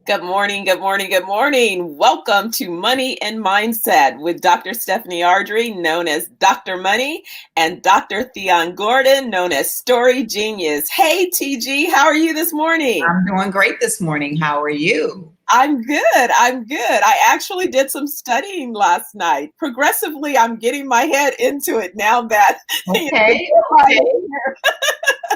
Good morning, good morning, good morning. Welcome to Money and Mindset with Dr. Stephanie Ardrey, known as Dr. Money, and Dr. Thyonne Gordon, known as Story Genius. Hey, TG, how are you this morning? I'm doing great this morning. How are you? I'm good. I actually did some studying last night. Progressively, I'm getting my head into it now that Okay.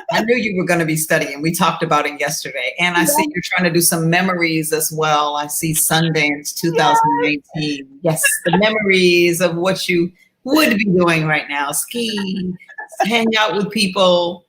I knew you were going to be studying. We talked about it yesterday. And I see you're trying to do some memories as well. I see Sundance 2019. Yes, the memories of what you would be doing right now. Ski, hang out with people.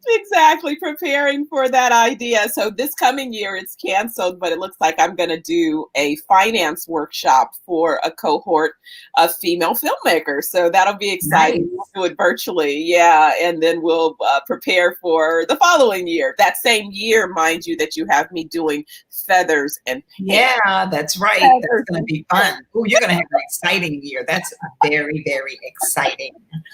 Exactly, preparing for that idea. So this coming year it's canceled, but it looks like I'm going to do a finance workshop for a cohort of female filmmakers. So that'll be exciting. Nice. We'll do it virtually, yeah, and then we'll prepare for the following year. That same year, mind you, that you have me doing feathers and yeah, that's right. That's going to be fun. Oh, you're going to have an exciting year. That's very, very exciting.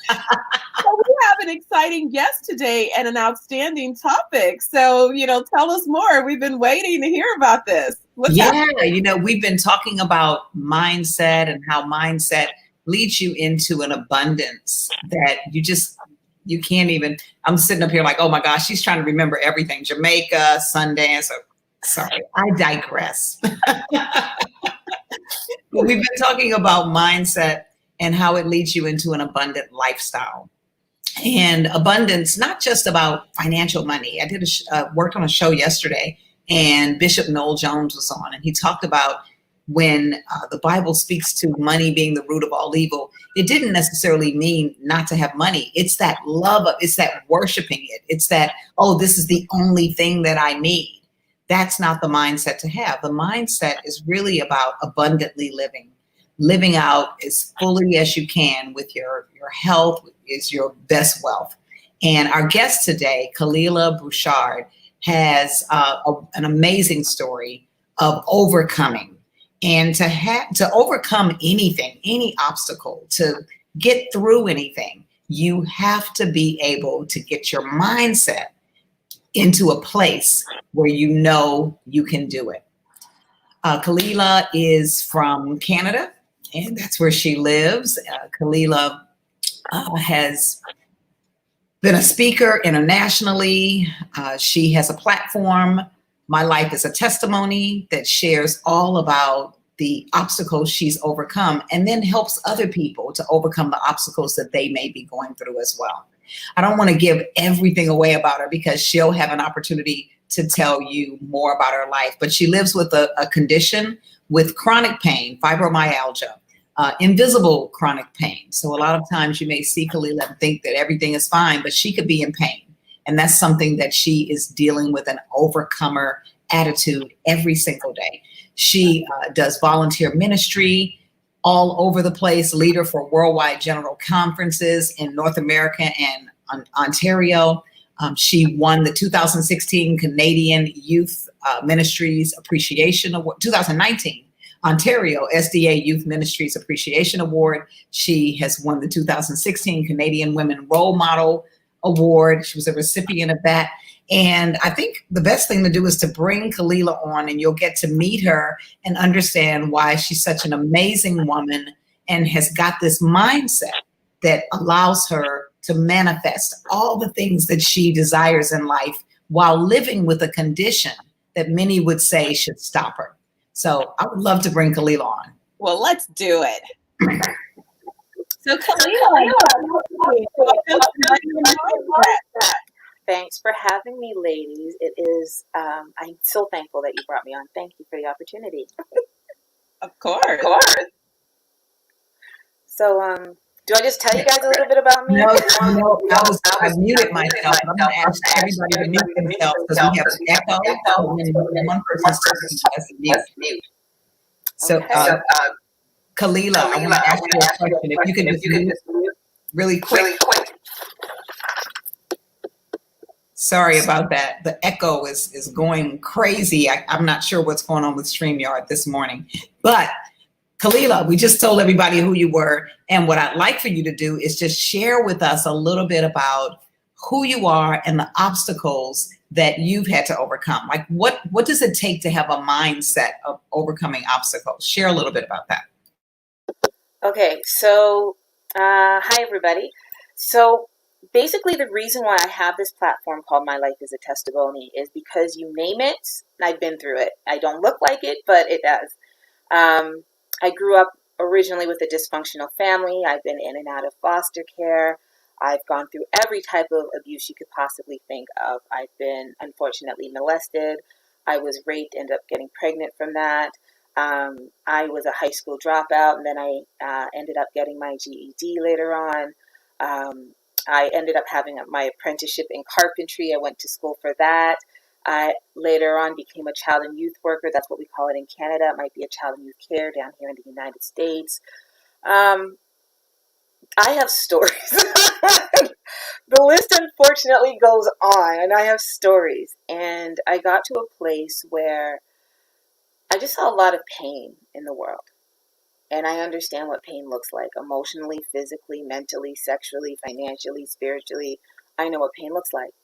So we have an exciting guest today and an outstanding topic. So, tell us more. We've been waiting to hear about this. What's happening? We've been talking about mindset and how mindset leads you into an abundance that you can't even. I'm sitting up here like, oh my gosh, she's trying to remember everything. Jamaica, Sundance. Sorry, I digress. We've been talking about mindset and how it leads you into an abundant lifestyle. And abundance, not just about financial money. I did worked on a show yesterday, and Bishop Noel Jones was on, and he talked about when the Bible speaks to money being the root of all evil, it didn't necessarily mean not to have money. It's that love of, it's that worshiping it. It's that, oh, this is the only thing that I need. That's not the mindset to have. The mindset is really about abundantly living out as fully as you can with your health is your best wealth. And our guest today, Khalilah Bruzual, has an amazing story of overcoming. And to overcome anything, any obstacle, to get through anything, you have to be able to get your mindset into a place where you know you can do it. Khalilah is from Canada, and that's where she lives. Khalilah has been a speaker internationally. She has a platform, My Life is a Testimony, that shares all about the obstacles she's overcome and then helps other people to overcome the obstacles that they may be going through as well. I don't want to give everything away about her because she'll have an opportunity to tell you more about her life, but she lives with a condition with chronic pain, fibromyalgia, invisible chronic pain. So a lot of times you may see Khalilah and think that everything is fine, but she could be in pain. And that's something that she is dealing with, an overcomer attitude every single day. She does volunteer ministry all over the place, leader for worldwide general conferences in North America and Ontario. She won the 2016 Canadian Youth Ministries Appreciation Award, 2019 Ontario SDA Youth Ministries Appreciation Award. She has won the 2016 Canadian Women Role Model Award. She was a recipient of that. And I think the best thing to do is to bring Khalilah on, and you'll get to meet her and understand why she's such an amazing woman and has got this mindset that allows her to manifest all the things that she desires in life while living with a condition that many would say should stop her. So I would love to bring Khalilah on. Well, let's do it. So Khalilah, thanks for having me, ladies. It is, I'm so thankful that you brought me on. Thank you for the opportunity. Of course. So, do I just tell you guys a little bit about me? No, I muted myself. I'm going to ask everybody to mute themselves because we have an echo. And one person's mute. So, Khalilah, I want to ask you a question. If you can just mute really quick. Sorry about that. The echo is going crazy. I'm not sure what's going on with StreamYard this morning. But Khalilah, we just told everybody who you were. And what I'd like for you to do is just share with us a little bit about who you are and the obstacles that you've had to overcome. Like what does it take to have a mindset of overcoming obstacles? Share a little bit about that. Okay, so hi everybody. So basically the reason why I have this platform called My Life is a Testimony is because you name it, I've been through it. I don't look like it, but it does. I grew up originally with a dysfunctional family. I've been in and out of foster care. I've gone through every type of abuse you could possibly think of. I've been unfortunately molested. I was raped, ended up getting pregnant from that. I was a high school dropout, and then I ended up getting my GED later on. I ended up having my apprenticeship in carpentry. I went to school for that. I later on became a child and youth worker. That's what we call it in Canada. It might be a child and youth care down here in the United States. I have stories. The list unfortunately goes on, and I have stories. And I got to a place where I just saw a lot of pain in the world. And I understand what pain looks like emotionally, physically, mentally, sexually, financially, spiritually. I know what pain looks like.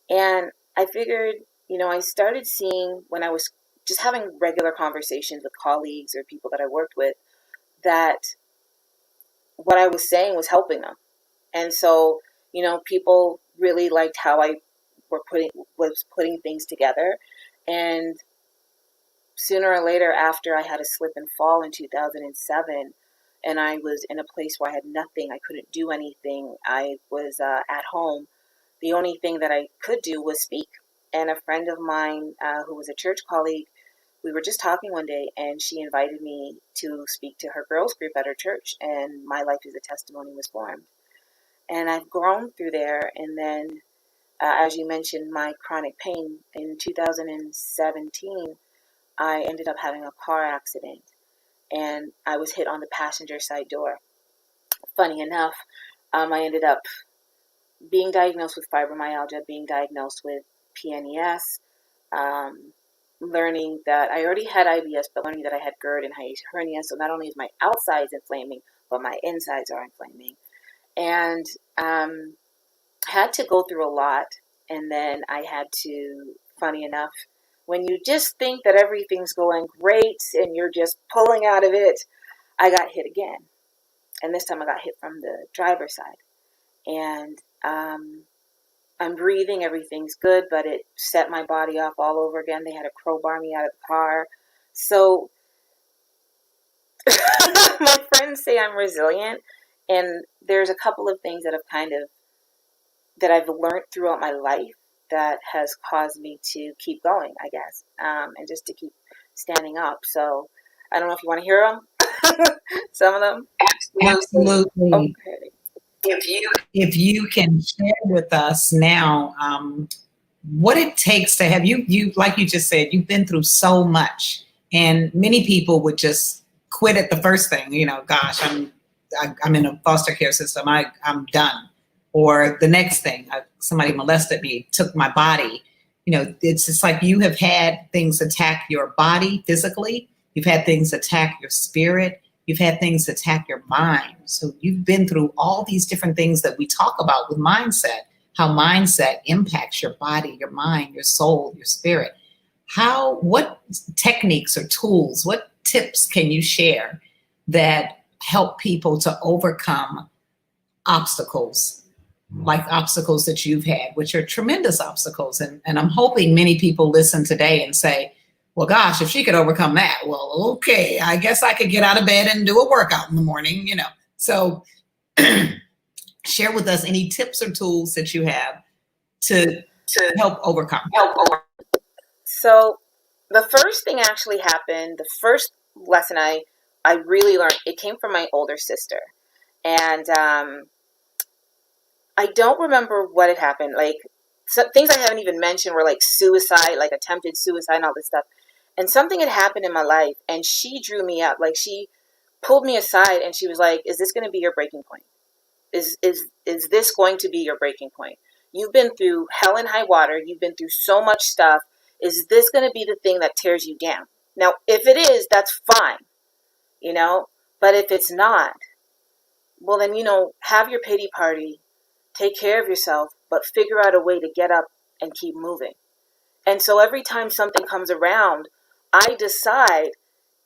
And I figured, I started seeing when I was just having regular conversations with colleagues or people that I worked with that what I was saying was helping them. And so, people really liked how I was putting things together. And sooner or later, after I had a slip and fall in 2007, and I was in a place where I had nothing, I couldn't do anything. I was at home. The only thing that I could do was speak. And a friend of mine who was a church colleague, we were just talking one day, and she invited me to speak to her girls group at her church, and My Life is a Testimony was formed. And I've grown through there. And then, as you mentioned, my chronic pain in 2017, I ended up having a car accident, and I was hit on the passenger side door. Funny enough, I ended up being diagnosed with fibromyalgia, being diagnosed with PNES, learning that I already had IBS, but learning that I had GERD and hiatus hernia. So not only is my outsides inflaming, but my insides are inflaming. And had to go through a lot. And then I had to, funny enough, when you just think that everything's going great and you're just pulling out of it, I got hit again. And this time I got hit from the driver's side. And I'm breathing, everything's good, but it set my body off all over again. They had to crowbar me out of the car. So my friends say I'm resilient. And there's a couple of things that I've learned throughout my life that has caused me to keep going, I guess, and just to keep standing up. So I don't know if you want to hear them, some of them. Absolutely. Okay. If you can share with us now what it takes to have you like you just said, you've been through so much, and many people would just quit at the first thing. Gosh, I'm in a foster care system. I'm done. Or the next thing, somebody molested me, took my body. It's just like you have had things attack your body physically. You've had things attack your spirit. You've had things attack your mind. So you've been through all these different things that we talk about with mindset, how mindset impacts your body, your mind, your soul, your spirit. What techniques or tools, what tips can you share that help people to overcome obstacles, like obstacles that you've had, which are tremendous obstacles? And I'm hoping many people listen today and say, well, gosh, if she could overcome that, well, okay, I guess I could get out of bed and do a workout in the morning, So share with us any tips or tools that you have to help overcome. So the first thing actually happened, the first lesson I really learned, it came from my older sister. And I don't remember what had happened. Like, some things I haven't even mentioned were like suicide, like attempted suicide and all this stuff. And something had happened in my life, and she drew me up. Like, she pulled me aside, and she was like, is this going to be your breaking point? Is this going to be your breaking point? You've been through hell and high water. You've been through so much stuff. Is this going to be the thing that tears you down? Now, if it is, that's fine, But if it's not, well, then, have your pity party. Take care of yourself, but figure out a way to get up and keep moving. And so every time something comes around, I decide,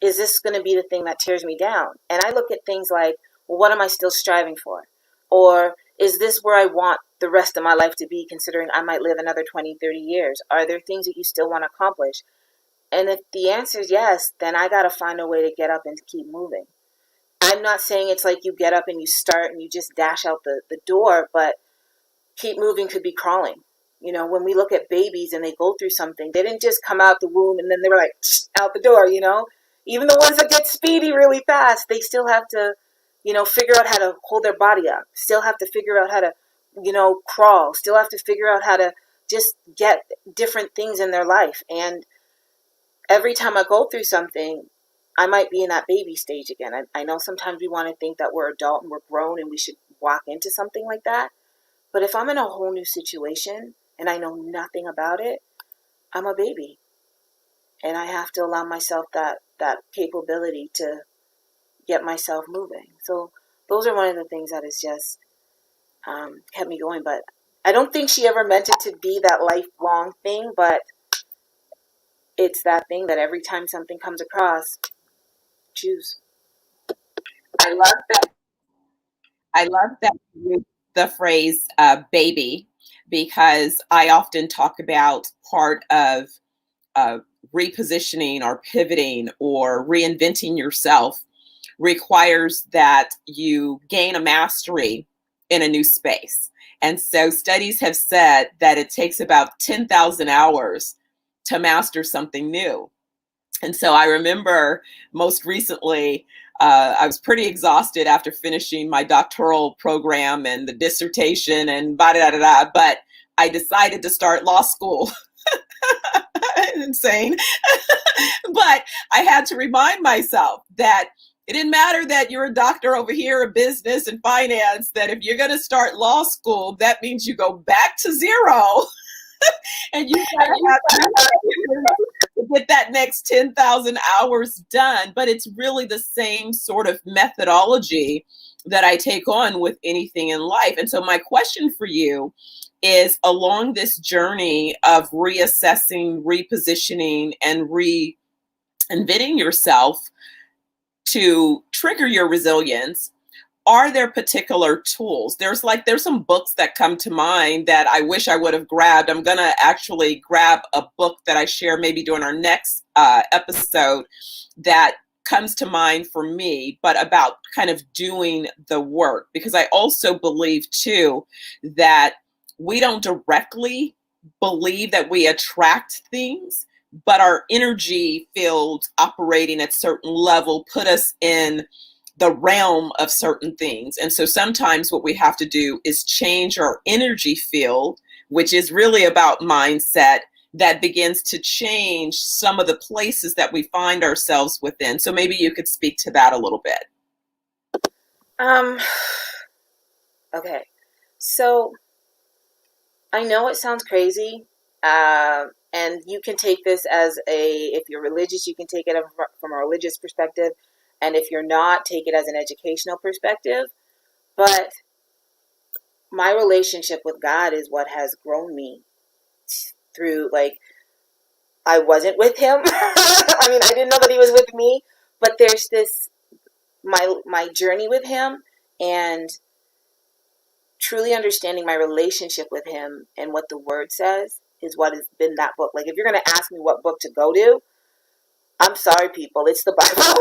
is this going to be the thing that tears me down? And I look at things like, well, what am I still striving for? Or is this where I want the rest of my life to be, considering I might live another 20, 30 years? Are there things that you still want to accomplish? And if the answer is yes, then I got to find a way to get up and keep moving. I'm not saying it's like you get up and you start and you just dash out the door, but keep moving could be crawling. You know, when we look at babies and they go through something, they didn't just come out the womb and then they were like out the door, you know. Even the ones that get speedy really fast, they still have to, you know, figure out how to hold their body up, still have to figure out how to, you know, crawl, still have to figure out how to just get different things in their life. And every time I go through something, I might be in that baby stage again. I know sometimes we want to think that we're adult and we're grown and we should walk into something like that. But if I'm in a whole new situation and I know nothing about it, I'm a baby. And I have to allow myself that capability to get myself moving. So those are one of the things that has just kept me going. But I don't think she ever meant it to be that lifelong thing, but it's that thing that every time something comes across, choose. I love that. I love that you used the phrase baby, because I often talk about part of repositioning or pivoting or reinventing yourself requires that you gain a mastery in a new space. And so studies have said that it takes about 10,000 hours to master something new. And so I remember most recently, I was pretty exhausted after finishing my doctoral program and the dissertation and da-da-da-da, but I decided to start law school. Insane. But I had to remind myself that it didn't matter that you're a doctor over here in business and finance, that if you're going to start law school, that means you go back to zero and you have to get that next 10,000 hours done. But it's really the same sort of methodology that I take on with anything in life. And so my question for you is, along this journey of reassessing, repositioning, and reinventing yourself to trigger your resilience, are there particular tools? There's some books that come to mind that I wish I would have grabbed. I'm gonna actually grab a book that I share maybe during our next episode that comes to mind for me, but about kind of doing the work, because I also believe too that we don't directly believe that we attract things, but our energy fields operating at certain level put us in the realm of certain things. And so sometimes what we have to do is change our energy field, which is really about mindset, that begins to change some of the places that we find ourselves within. So maybe you could speak to that a little bit. Okay. So I know it sounds crazy, and you can take this as if you're religious, you can take it from a religious perspective, and if you're not, take it as an educational perspective. But my relationship with God is what has grown me through, like, I wasn't with him. I mean, I didn't know that he was with me, but there's this, my journey with him, and truly understanding my relationship with him and what the word says is what has been that book. Like, if you're going to ask me what book to go to, I'm sorry, people, it's the Bible.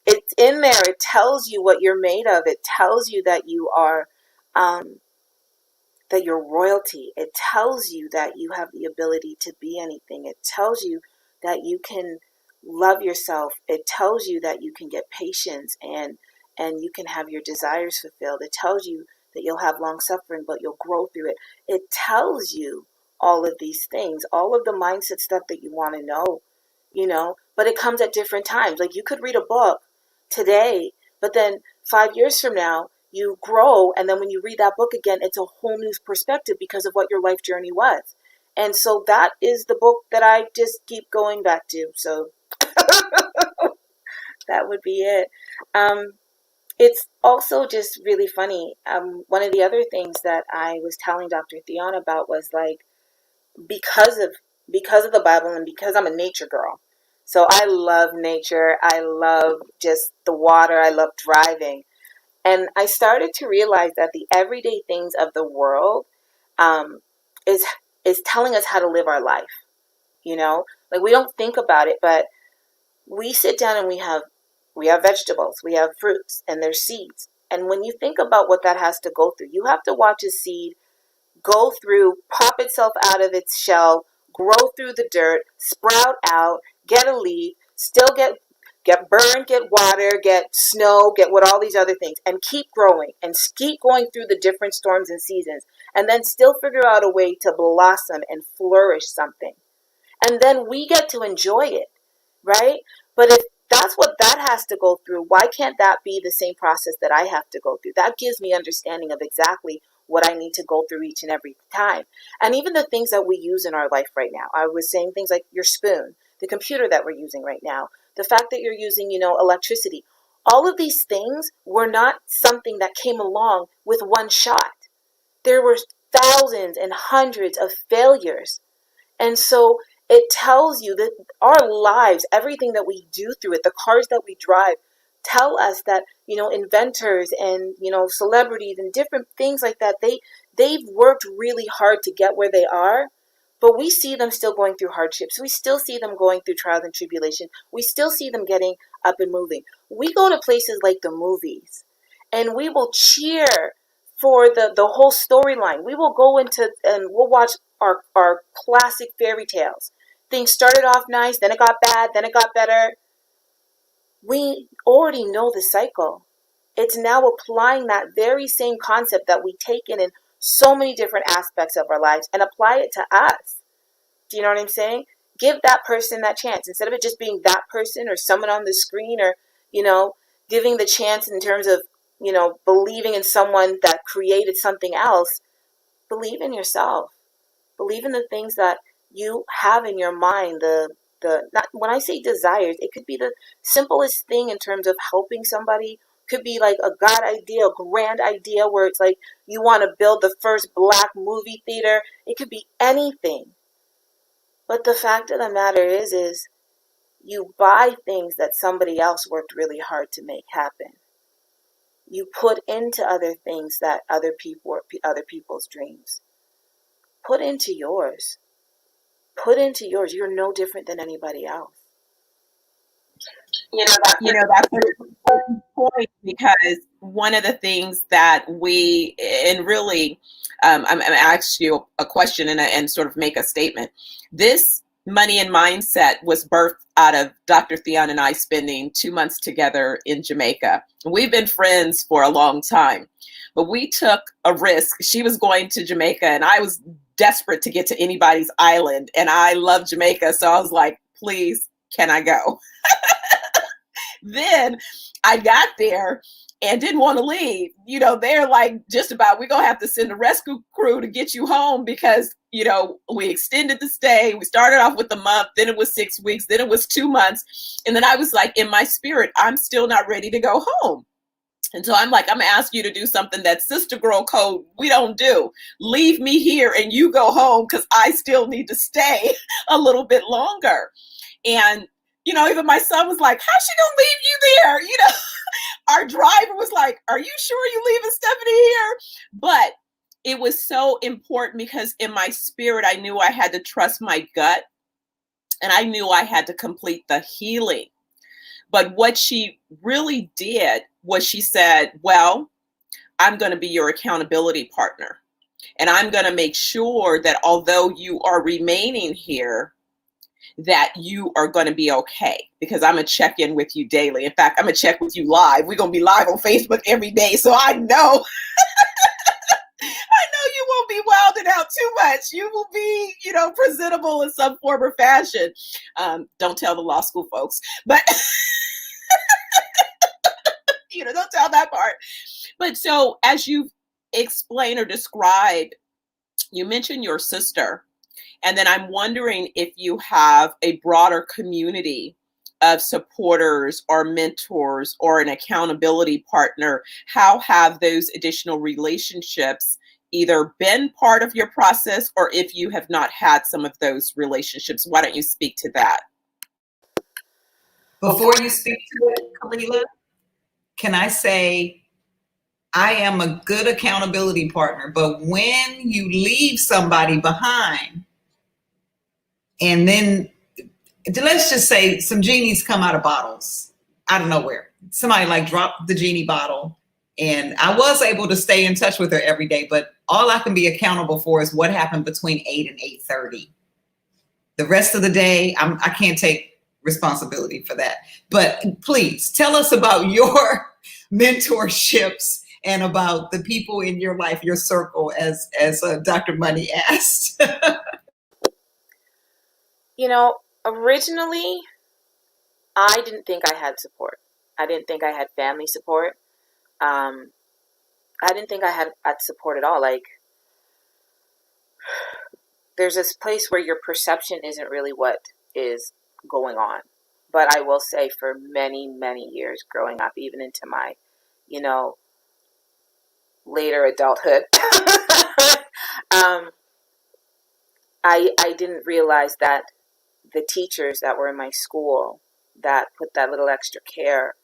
It's in there. It tells you what you're made of. It tells you that you are, that you're royalty. It tells you that you have the ability to be anything. It tells you that you can love yourself. It tells you that you can get patience and you can have your desires fulfilled. It tells you that you'll have long suffering, but you'll grow through it. It tells you all of these things, all of the mindset stuff that you want to know, you know, but it comes at different times. Like, you could read a book today, but then 5 years from now, you grow, and then when you read that book again, it's a whole new perspective because of what your life journey was. And so that is the book that I just keep going back to. So that would be it. it's also just really funny. One of the other things that I was telling Dr. Thyonne about was like, because of because of the Bible and because I'm a nature girl. So I love nature. I love just the water. I love driving. And I started to realize that the everyday things of the world um, is is telling us how to live our life. You know, like we don't think about it, but we sit down and we have vegetables, we have fruits, and there's seeds. And when you think about what that has to go through, you have to watch a seed go through, pop itself out of its shell, grow through the dirt, sprout out, get a leaf, still get burned, get water, get snow, get what all these other things, and keep growing and keep going through the different storms and seasons, and then still figure out a way to blossom and flourish something. And then we get to enjoy it, right? But if that's what that has to go through, why can't that be the same process that I have to go through? That gives me understanding of exactly what I need to go through each and every time. And even the things that we use in our life right now. I was saying things like your spoon, the computer that we're using right now, the fact that you're using, electricity. All of these things were not something that came along with one shot. There were thousands and hundreds of failures. And so it tells you that our lives, everything that we do through it, the cars that we drive, tell us that, inventors and, celebrities and different things like that, they've worked really hard to get where they are, but we see them still going through hardships. We still see them going through trials and tribulation. We still see them getting up and moving. We go to places like the movies and we will cheer for the whole storyline. We will go into and we'll watch our classic fairy tales. Things started off nice, then it got bad, then it got better. We already know the cycle. It's now applying that very same concept that we take in so many different aspects of our lives and apply it to us. Do you know what I'm saying? Give that person that chance. Instead of it just being that person or someone on the screen or, giving the chance in terms of, believing in someone that created something else. Believe in yourself. Believe in the things that you have in your mind. Not, when I say desires, it could be the simplest thing in terms of helping somebody. Could be like a God idea, a grand idea where it's like you want to build the first black movie theater. It could be anything. But the fact of the matter is you buy things that somebody else worked really hard to make happen. You put into other things that other people's dreams. Put into yours. Put into yours. You're no different than anybody else. That's a important point, because one of the things that and really, I'm going to ask you a question and sort of make a statement. This money and mindset was birthed out of Dr. Thyonne and I spending 2 months together in Jamaica. We've been friends for a long time, but we took a risk. She was going to Jamaica and I was desperate to get to anybody's island, and I love Jamaica. So I was like, please, can I go? Then I got there and didn't want to leave. They're like, just about, we're going to have to send a rescue crew to get you home because, we extended the stay. We started off with a month, then it was 6 weeks, then it was 2 months. And then I was like, in my spirit, I'm still not ready to go home. And so I'm like, I'm going to ask you to do something that sister girl code we don't do. Leave me here and you go home because I still need to stay a little bit longer. And even my son was like, how's she gonna leave you there? Our driver was like, are you sure you leaving Stephanie here? But it was so important because in my spirit, I knew I had to trust my gut and I knew I had to complete the healing. But what she really did was she said, well, I'm going to be your accountability partner. And I'm going to make sure that although you are remaining here, that you are going to be okay, because I'm going to check in with you daily. In fact, I'm going to check with you live. We're going to be live on Facebook every day. So I know, you won't be wilding out too much. You will be, presentable in some form or fashion. Don't tell the law school folks, but don't tell that part. But so as you've explained or described, you mentioned your sister. And then I'm wondering if you have a broader community of supporters or mentors or an accountability partner, how have those additional relationships either been part of your process, or if you have not had some of those relationships, why don't you speak to that? Before you speak to it, Khalilah, can I say I am a good accountability partner, but when you leave somebody behind and then let's just say some genies come out of bottles out of nowhere. Somebody like dropped the genie bottle, and I was able to stay in touch with her every day, but all I can be accountable for is what happened between 8 and 8:30. The rest of the day, I can't take responsibility for that. But please tell us about your mentorships and about the people in your life, your circle, as Dr. Money asked. You know, originally, I didn't think I had support. I didn't think I had family support. I didn't think I had support at all. Like, there's this place where your perception isn't really what is going on. But I will say for many, many years growing up, even into my, later adulthood, I didn't realize that the teachers that were in my school that put that little extra care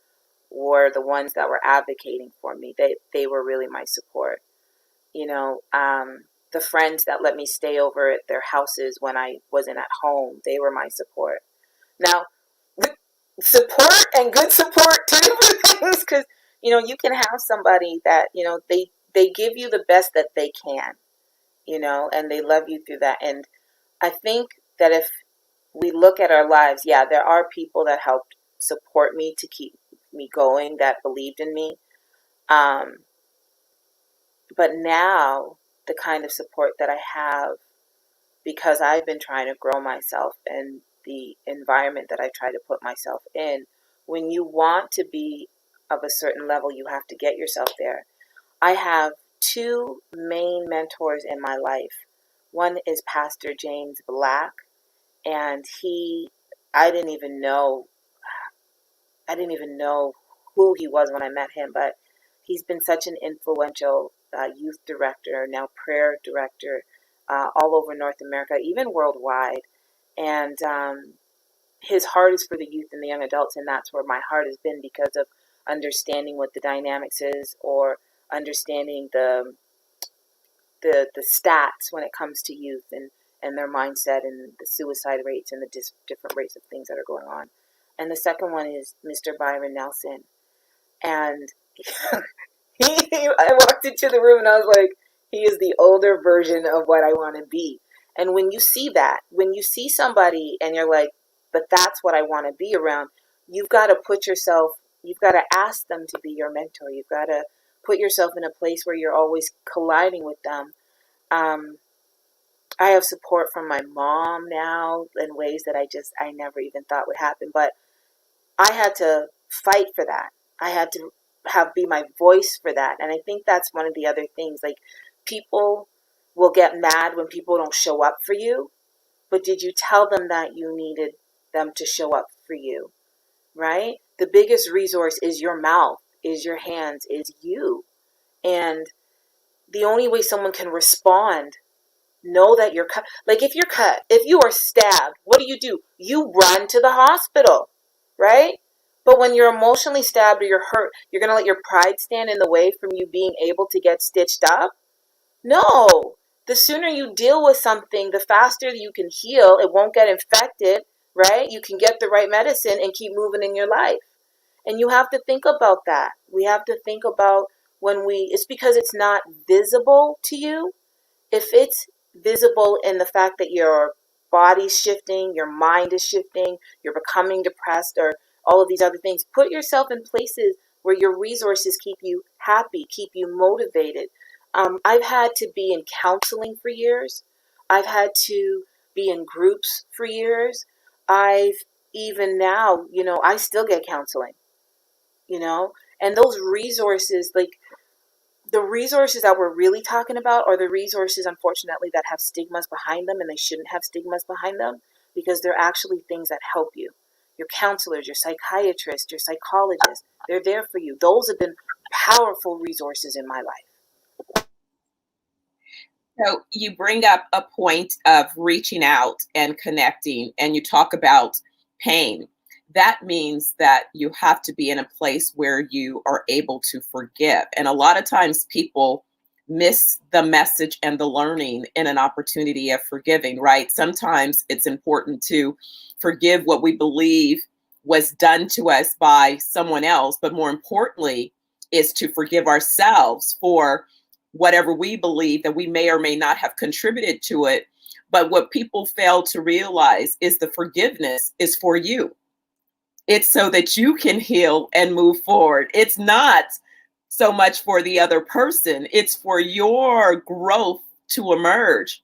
were the ones that were advocating for me. They were really my support. The friends that let me stay over at their houses when I wasn't at home, they were my support. Now, support and good support, two different things, because, you can have somebody that, they give you the best that they can, and they love you through that. And I think that if we look at our lives, yeah, there are people that helped support me to keep me going, that believed in me. But now the kind of support that I have, because I've been trying to grow myself and the environment that I try to put myself in, when you want to be of a certain level, you have to get yourself there. I have two main mentors in my life. One is Pastor James Black, and I didn't even know who he was when I met him, but he's been such an influential youth director, now prayer director, all over North America, even worldwide. And his heart is for the youth and the young adults, and that's where my heart has been, because of understanding what the dynamics is, or understanding the stats when it comes to youth and their mindset and the suicide rates and the different rates of things that are going on. And the second one is Mr. Byron Nelson. And I walked into the room and I was like, he is the older version of what I want to be. And when you see that, when you see somebody and you're like, but that's what I want to be around, you've got to ask them to be your mentor. You've got to put yourself in a place where you're always colliding with them. I have support from my mom now in ways that I never even thought would happen. But I had to fight for that. I had to be my voice for that. And I think that's one of the other things. Like, people will get mad when people don't show up for you. But did you tell them that you needed them to show up for you? Right? The biggest resource is your mouth, is your hands, is you. And the only way someone can respond, know that you're cut. Like, if you're cut, if you are stabbed, what do? You run to the hospital, right? But when you're emotionally stabbed or you're hurt, you're going to let your pride stand in the way from you being able to get stitched up? No. The sooner you deal with something, the faster you can heal. It won't get infected, right? You can get the right medicine and keep moving in your life. And you have to think about that. We have to think about it's because it's not visible to you. If it's visible in the fact that your body's shifting, your mind is shifting, you're becoming depressed, or all of these other things, put yourself in places where your resources keep you happy, keep you motivated. I've had to be in counseling for years. I've had to be in groups for years. Even now, I still get counseling, and those resources, like, the resources that we're really talking about are the resources, unfortunately, that have stigmas behind them, and they shouldn't have stigmas behind them, because they're actually things that help you. your counselors, your psychiatrists, your psychologists. They're there for you. Those have been powerful resources in my life. So you bring up a point of reaching out and connecting, and you talk about pain. That means that you have to be in a place where you are able to forgive. And a lot of times people miss the message and the learning in an opportunity of forgiving, right? Sometimes it's important to forgive what we believe was done to us by someone else, but more importantly, is to forgive ourselves for whatever we believe that we may or may not have contributed to it. But what people fail to realize is the forgiveness is for you. It's so that you can heal and move forward. It's not so much for the other person, it's for your growth to emerge.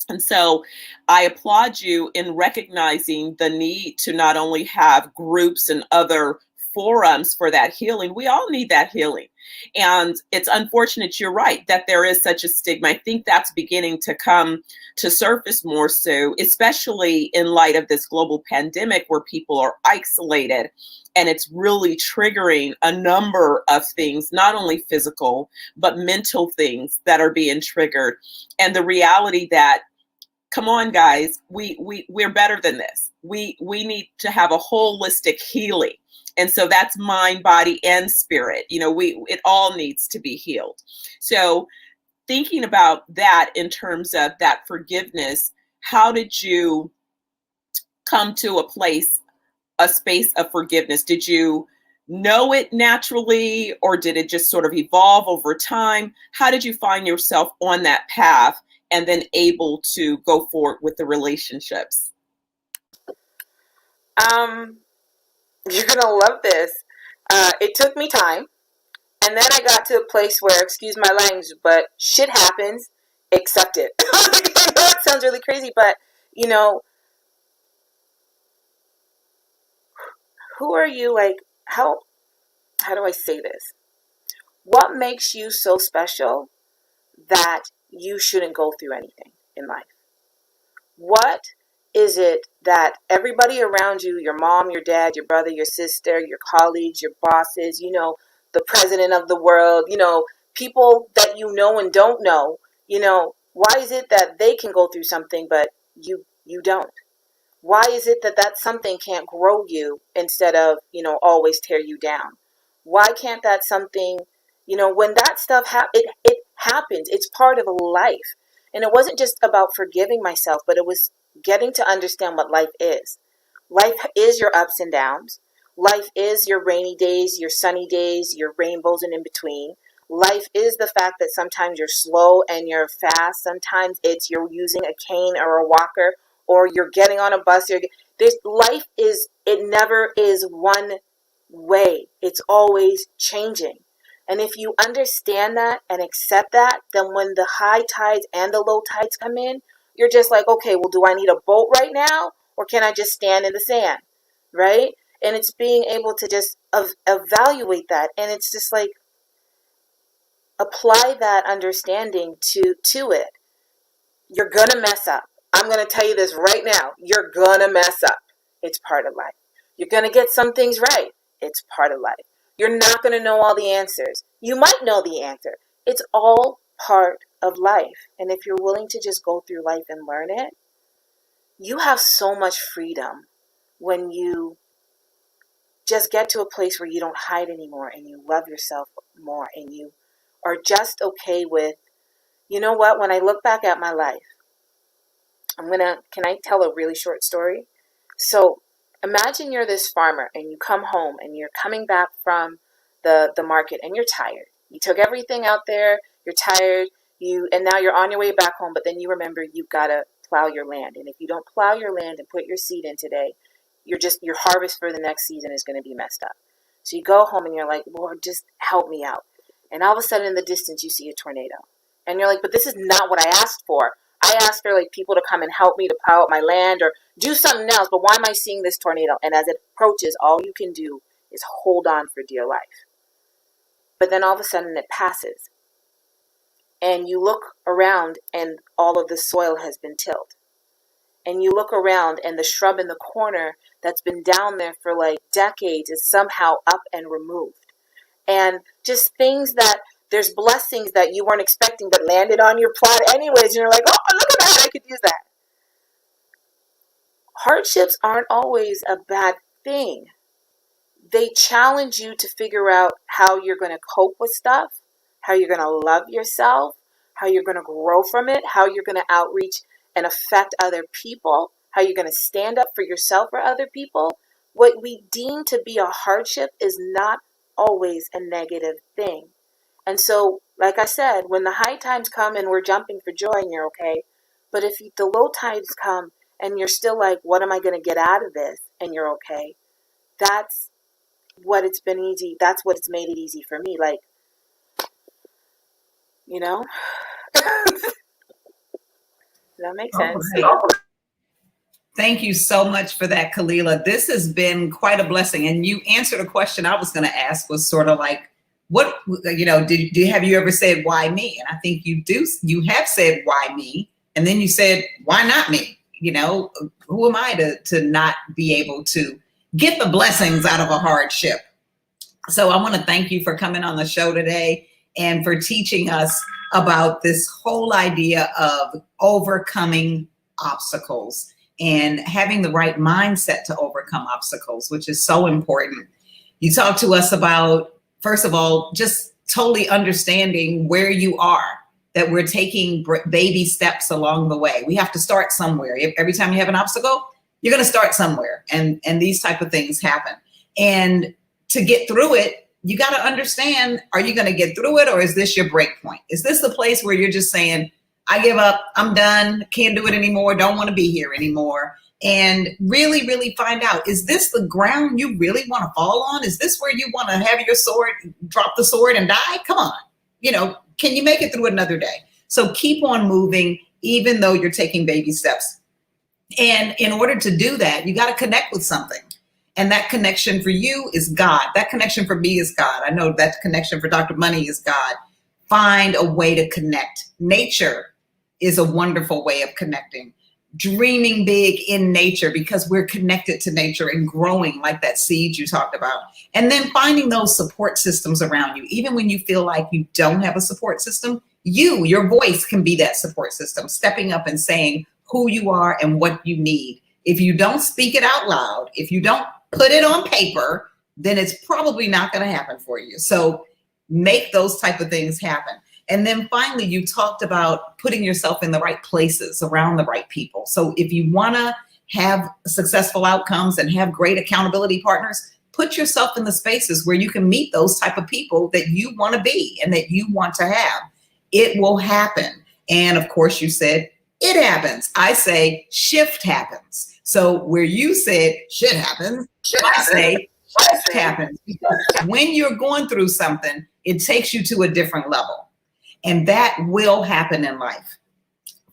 And so I applaud you in recognizing the need to not only have groups and other forums for that healing. We all need that healing. And it's unfortunate, you're right, that there is such a stigma. I think that's beginning to come to surface more so, especially in light of this global pandemic where people are isolated. And it's really triggering a number of things, not only physical, but mental things that are being triggered. And the reality that, come on, guys, we're better than this. We need to have a holistic healing. And so that's mind, body, and spirit. It all needs to be healed. So thinking about that in terms of that forgiveness, how did you come to a space of forgiveness? Did you know it naturally, or did it just sort of evolve over time? How did you find yourself on that path and then able to go forward with the relationships? You're going to love this. It took me time. And then I got to a place where, excuse my language, but shit happens, accept it. I know it sounds really crazy, but, who are you? Like, how do I say this? What makes you so special that you shouldn't go through anything in life? What is it that everybody around you, your mom, your dad, your brother, your sister, your colleagues, your bosses, the president of the world, people that you know and don't know, why is it that they can go through something but you don't? Why is it that something can't grow you instead of, always tear you down? Why can't that something, when that stuff it happens, it's part of life. And it wasn't just about forgiving myself, but it was getting to understand what life is. Life is your ups and downs. Life is your rainy days, your sunny days, your rainbows and in between. Life is the fact that sometimes you're slow and you're fast. Sometimes it's you're using a cane or a walker, or you're getting on a bus. It never is one way. It's always changing. And if you understand that and accept that, then when the high tides and the low tides come in, you're just like, okay, well, do I need a boat right now? Or can I just stand in the sand? Right? And it's being able to just evaluate that. And it's just like, apply that understanding to it. You're going to mess up. I'm going to tell you this right now. You're going to mess up. It's part of life. You're going to get some things right. It's part of life. You're not going to know all the answers. You might know the answer. It's all part of life. And if you're willing to just go through life and learn it, you have so much freedom when you just get to a place where you don't hide anymore and you love yourself more and you are just okay with, you know what, when I look back at my life, can I tell a really short story? So imagine you're this farmer and you come home and you're coming back from the market and you're tired. You took everything out there, you're tired, and now you're on your way back home, but then you remember you've got to plow your land. And if you don't plow your land and put your seed in today, your harvest for the next season is going to be messed up. So you go home and you're like, Lord, just help me out. And all of a sudden in the distance you see a tornado. And you're like, but this is not what I asked for. I asked for people to come and help me to plow up my land or do something else, but why am I seeing this tornado? And as it approaches, all you can do is hold on for dear life. But then all of a sudden it passes. And you look around and all of the soil has been tilled. and you look around and the shrub in the corner that's been down there for like decades is somehow up and removed. And just things that there's blessings that you weren't expecting but landed on your plot anyways. And you're like, oh, look at that, I could use that. Hardships aren't always a bad thing. They challenge you to figure out how you're going to cope with stuff, how you're going to love yourself, how you're going to grow from it, how you're going to outreach and affect other people, how you're going to stand up for yourself or other people. What we deem to be a hardship is not always a negative thing. And so, like I said, when the high times come and we're jumping for joy and you're okay, but if the low times come and you're still like, what am I going to get out of this? And you're okay. That's what it's been easy. That's what it's made it easy for me. Like, you know, does that make sense? Right. Thank you so much for that, Khalilah. This has been quite a blessing. And you answered a question I was going to ask, was sort of like, what, you know, have you ever said, why me? And I think you have said, why me? And then you said, why not me? You know, who am I to not be able to get the blessings out of a hardship? So I want to thank you for coming on the show today and for teaching us about this whole idea of overcoming obstacles and having the right mindset to overcome obstacles, which is so important. You talked to us about, first of all, just totally understanding where you are, that we're taking baby steps along the way. We have to start somewhere. Every time you have an obstacle, you're going to start somewhere. And these type of things happen. And to get through it, you got to understand, are you going to get through it, or is this your break point? Is this the place where you're just saying, I give up, I'm done, can't do it anymore, don't want to be here anymore? And really, really find out, is this the ground you really want to fall on? Is this where you want to have your sword, drop the sword and die? Come on. You know, can you make it through another day? So keep on moving, even though you're taking baby steps. And in order to do that, you got to connect with something. And that connection for you is God. That connection for me is God. I know that connection for Dr. Money is God. Find a way to connect. Nature is a wonderful way of connecting. Dreaming big in nature, because we're connected to nature and growing like that seed you talked about. And then finding those support systems around you. Even when you feel like you don't have a support system, your voice can be that support system, stepping up and saying who you are and what you need. If you don't speak it out loud, if you don't put it on paper, then it's probably not going to happen for you. So make those type of things happen. And then finally, you talked about putting yourself in the right places around the right people. So if you want to have successful outcomes and have great accountability partners, put yourself in the spaces where you can meet those type of people that you want to be and that you want to have. It will happen. And of course, you said it happens. I say shift happens. So where you said shit happens, I say shift happens. Because when you're going through something, it takes you to a different level. And that will happen in life.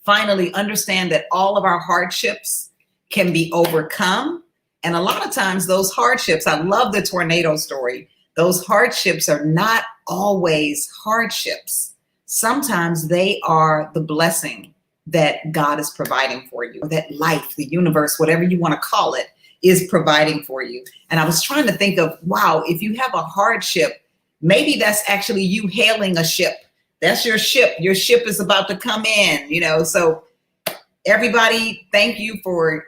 Finally, understand that all of our hardships can be overcome. And a lot of times those hardships, I love the tornado story, those hardships are not always hardships. Sometimes they are the blessing that God is providing for you, that life, the universe, whatever you want to call it, is providing for you. And I was trying to think of, wow, if you have a hardship, maybe that's actually you hailing a ship. That's your ship. Your ship is about to come in, you know. So everybody, thank you for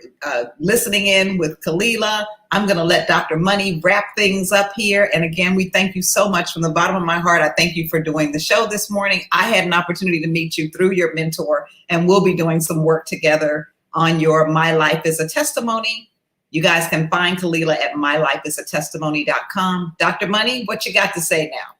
listening in with Khalilah. I'm going to let Dr. Money wrap things up here. And again, we thank you so much from the bottom of my heart. I thank you for doing the show this morning. I had an opportunity to meet you through your mentor, and we'll be doing some work together on your My Life is a Testimony. You guys can find Khalilah at mylifeisatestimony.com. Dr. Money, what you got to say now?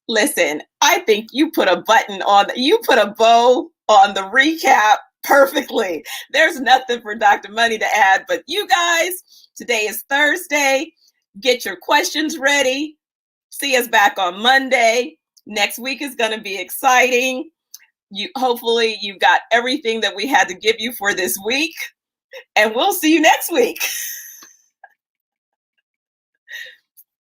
Listen, I think you put a bow on the recap perfectly. There's nothing for Dr. Money to add, but you guys, today is Thursday. Get your questions ready. See us back on Monday. Next week is going to be exciting. Hopefully you got everything that we had to give you for this week, and we'll see you next week.